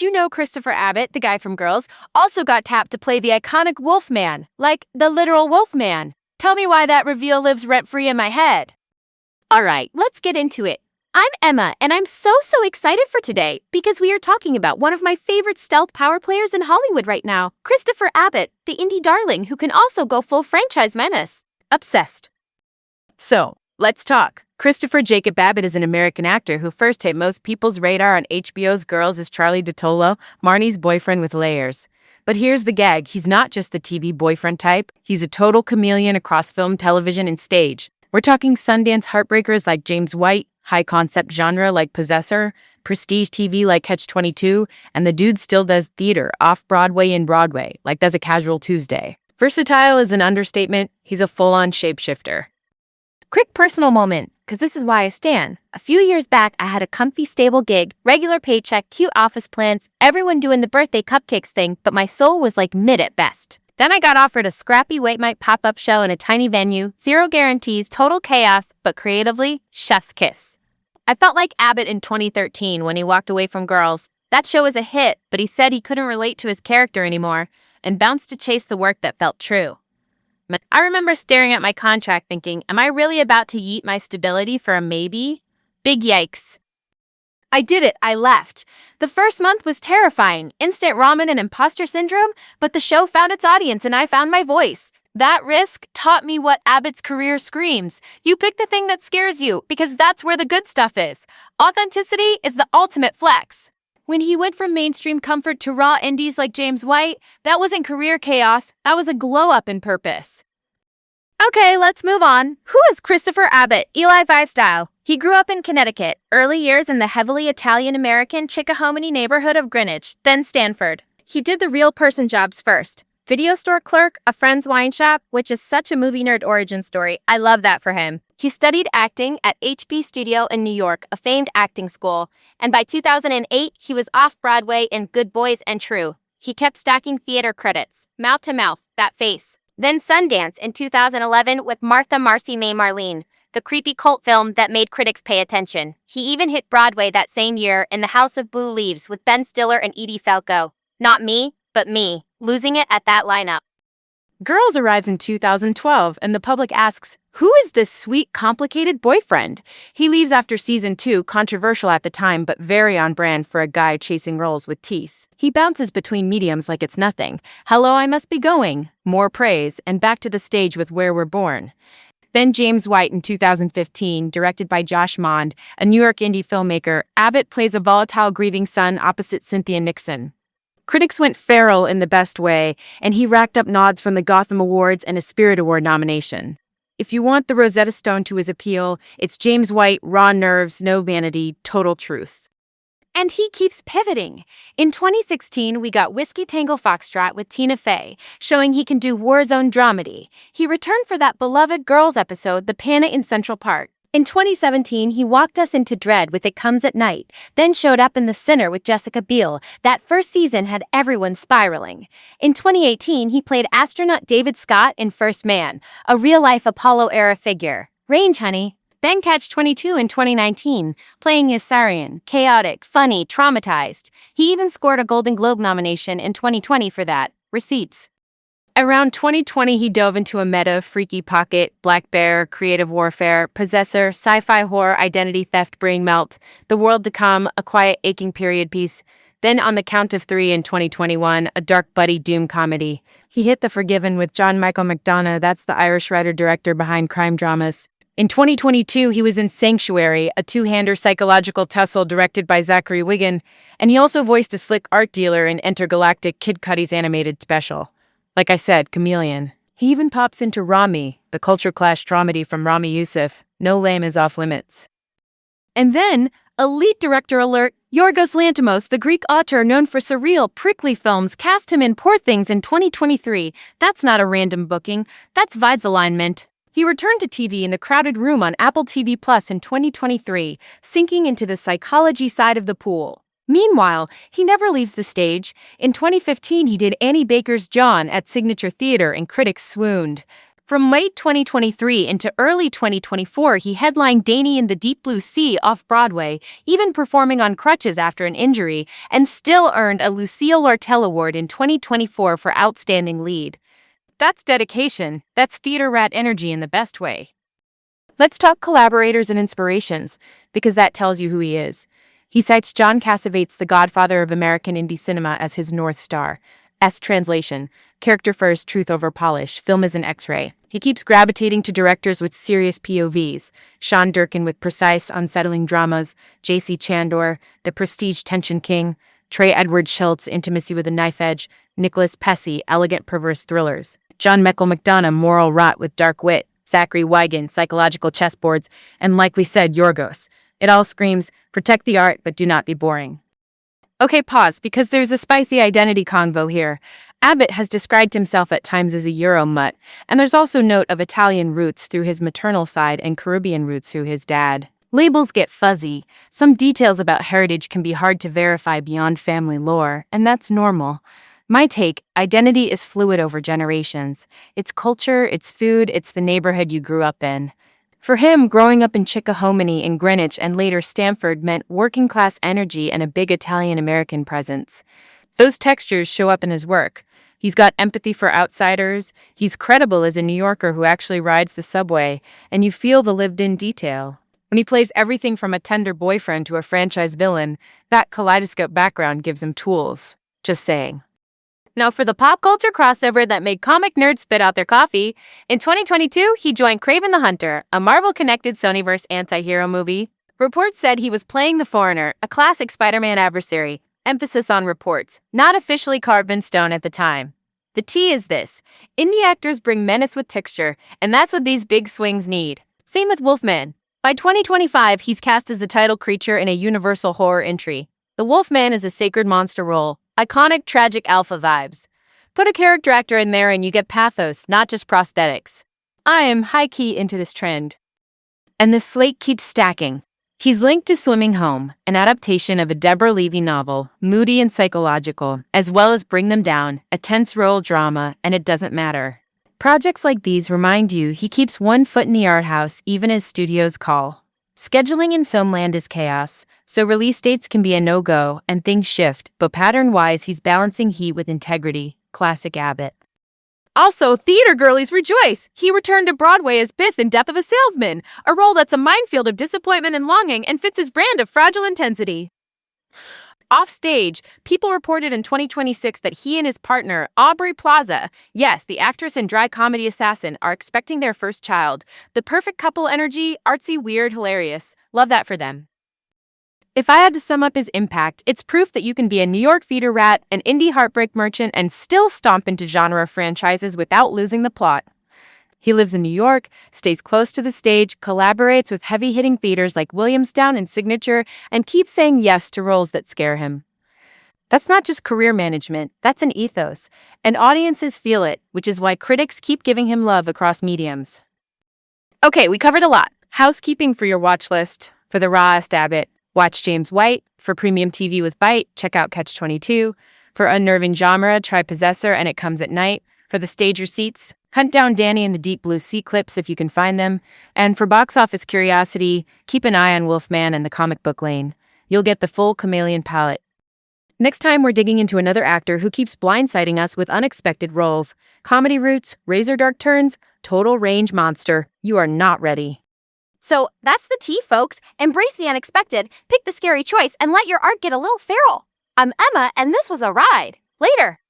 did you know Christopher Abbott, the guy from Girls, also got tapped to play the iconic Wolfman, like the literal Wolfman? Tell me why that reveal lives rent-free in my head. Alright, let's get into it. I'm Emma, and I'm so excited for today because we are talking about one of my favorite stealth power players in Hollywood right now, Christopher Abbott, the indie darling who can also go full franchise menace. Obsessed. So, let's talk. Christopher Jacob Abbott is an American actor who first hit most people's radar on HBO's Girls as Charlie DiTolo, Marnie's boyfriend with layers. But here's the gag, he's not just the TV boyfriend type, he's a total chameleon across film, television, and stage. We're talking Sundance heartbreakers like James White, high-concept genre like Possessor, prestige TV like Catch-22, and the dude still does theater off-Broadway and Broadway, like Does a Casual Tuesday. Versatile is an understatement, he's a full-on shapeshifter. Quick personal moment, because this is why I stan. A few years back, I had a comfy, stable gig, regular paycheck, cute office plans, everyone doing the birthday cupcakes thing, but my soul was like mid at best. Then I got offered a scrappy late-night pop-up show in a tiny venue, zero guarantees, total chaos, but creatively, chef's kiss. I felt like Abbott in 2013 when he walked away from Girls. That show was a hit, but he said he couldn't relate to his character anymore, and bounced to chase the work that felt true. I remember staring at my contract thinking, am I really about to yeet my stability for a maybe? Big yikes. I did it, I left. The first month was terrifying, instant ramen and imposter syndrome, but the show found its audience and I found my voice. That risk taught me what Abbott's career screams. You pick the thing that scares you, because that's where the good stuff is. Authenticity is the ultimate flex. When he went from mainstream comfort to raw indies like James White, that wasn't career chaos, that was a glow-up in purpose. Okay, let's move on. Who is Christopher Abbott, Eli Vi style? He grew up in Connecticut, early years in the heavily Italian-American Chickahominy neighborhood of Greenwich, then Stanford. He did the real person jobs first. Video store clerk, a friend's wine shop, which is such a movie nerd origin story. I love that for him. He studied acting at HB Studio in New York, a famed acting school, and by 2008, he was off Broadway in Good Boys and True. He kept stacking theater credits, mouth to mouth, that face. Then Sundance in 2011 with Martha Marcy May Marlene, the creepy cult film that made critics pay attention. He even hit Broadway that same year in The House of Blue Leaves with Ben Stiller and Edie Falco. Not me, but me, losing it at that lineup. Girls arrives in 2012, and the public asks, who is this sweet, complicated boyfriend? He leaves after season 2, controversial at the time, but very on brand for a guy chasing roles with teeth. He bounces between mediums like it's nothing. Hello, I must be going. More praise, and back to the stage with Where We're Born. Then James White in 2015, directed by Josh Mond, a New York indie filmmaker. Abbott plays a volatile, grieving son opposite Cynthia Nixon. Critics went feral in the best way, and he racked up nods from the Gotham Awards and a Spirit Award nomination. If you want the Rosetta Stone to his appeal, it's James White, raw nerves, no vanity, total truth. And he keeps pivoting. In 2016, we got Whiskey Tango Foxtrot with Tina Fey, showing he can do war zone dramedy. He returned for that beloved Girls episode, The Panna in Central Park. In 2017, he walked us into Dread with It Comes at Night, then showed up in The Sinner with Jessica Biel. That first season had everyone spiraling. In 2018, he played astronaut David Scott in First Man, a real-life Apollo-era figure. Range, honey. Then Catch-22 in 2019, playing Yossarian, chaotic, funny, traumatized. He even scored a Golden Globe nomination in 2020 for that. Receipts. Around 2020, he dove into a meta, Freaky Pocket, Black Bear, Creative Warfare, Possessor, sci-fi horror, identity theft, brain melt, The World to Come, a quiet, aching period piece. Then On the Count of Three in 2021, a dark buddy doom comedy. He hit The Forgiven with John Michael McDonough, that's the Irish writer-director behind crime dramas. In 2022, he was in Sanctuary, a two-hander psychological tussle directed by Zachary Wiggin, and he also voiced a slick art dealer in Intergalactic Kid Cudi's animated special. Like I said, chameleon. He even pops into Rami, the culture clash dramedy from Rami Youssef. No lame is off limits. And then, elite director alert, Yorgos Lanthimos, the Greek author known for surreal, prickly films, cast him in Poor Things in 2023. That's not a random booking, that's Vides alignment. He returned to TV in The Crowded Room on Apple TV Plus in 2023, sinking into the psychology side of the pool. Meanwhile, he never leaves the stage. In 2015, he did Annie Baker's John at Signature Theater and critics swooned. From late 2023 into early 2024, he headlined Danny in the Deep Blue Sea off Broadway, even performing on crutches after an injury, and still earned a Lucille Lortel Award in 2024 for Outstanding Lead. That's dedication. That's theater rat energy in the best way. Let's talk collaborators and inspirations, because that tells you who he is. He cites John Cassavetes, the godfather of American indie cinema, as his North Star. Translation: character first, truth over polish, film is an X-ray. He keeps gravitating to directors with serious POVs. Sean Durkin with precise, unsettling dramas, J.C. Chandor, the prestige tension king, Trey Edward Schultz, intimacy with a knife edge, Nicholas Pesce, elegant perverse thrillers, John Michael McDonough, moral rot with dark wit, Zachary Wigan, psychological chessboards, and like we said, Yorgos. It all screams, protect the art, but do not be boring. Okay, pause, because there's a spicy identity convo here. Abbott has described himself at times as a Euro mutt, and there's also note of Italian roots through his maternal side and Caribbean roots through his dad. Labels get fuzzy. Some details about heritage can be hard to verify beyond family lore, and that's normal. My take: identity is fluid over generations. It's culture, it's food, it's the neighborhood you grew up in. For him, growing up in Chickahominy in Greenwich and later Stamford meant working-class energy and a big Italian-American presence. Those textures show up in his work. He's got empathy for outsiders, he's credible as a New Yorker who actually rides the subway, and you feel the lived-in detail. When he plays everything from a tender boyfriend to a franchise villain, that kaleidoscope background gives him tools. Just saying. Now for the pop culture crossover that made comic nerds spit out their coffee, in 2022, he joined Kraven the Hunter, a Marvel-connected Sonyverse anti-hero movie. Reports said he was playing the Foreigner, a classic Spider-Man adversary. Emphasis on reports, not officially carved in stone at the time. The tea is this: indie actors bring menace with texture, and that's what these big swings need. Same with Wolfman. By 2025, he's cast as the title creature in a Universal horror entry. The Wolfman is a sacred monster role. Iconic, tragic alpha vibes. Put a character actor in there and you get pathos, not just prosthetics. I am high-key into this trend. And the slate keeps stacking. He's linked to Swimming Home, an adaptation of a Deborah Levy novel, moody and psychological, as well as Bring Them Down, a tense rural drama, and It Doesn't Matter. Projects like these remind you he keeps one foot in the art house even as studios call. Scheduling in filmland is chaos, so release dates can be a no-go and things shift, but pattern-wise he's balancing heat with integrity. Classic Abbott. Also, theater girlies rejoice! He returned to Broadway as Biff in Death of a Salesman, a role that's a minefield of disappointment and longing and fits his brand of fragile intensity. Offstage, people reported in 2026 that he and his partner, Aubrey Plaza, yes, the actress and dry comedy assassin, are expecting their first child. The perfect couple energy, artsy, weird, hilarious. Love that for them. If I had to sum up his impact, it's proof that you can be a New York theater rat, an indie heartbreak merchant, and still stomp into genre franchises without losing the plot. He lives in New York, stays close to the stage, collaborates with heavy-hitting theaters like Williamstown and Signature, and keeps saying yes to roles that scare him. That's not just career management, that's an ethos, and audiences feel it, which is why critics keep giving him love across mediums. Okay, we covered a lot. Housekeeping for your watch list. For the rawest Abbott, watch James White. For premium TV with Bite, check out Catch-22. For unnerving genre, try Possessor and It Comes at Night. For the stage receipts, hunt down Danny in the Deep Blue Sea clips if you can find them. And for box office curiosity, keep an eye on Wolfman and the comic book lane. You'll get the full chameleon palette. Next time, we're digging into another actor who keeps blindsiding us with unexpected roles. Comedy roots, razor dark turns, total range monster. You are not ready. So that's the tea, folks. Embrace the unexpected, pick the scary choice, and let your art get a little feral. I'm Emma, and this was a ride. Later.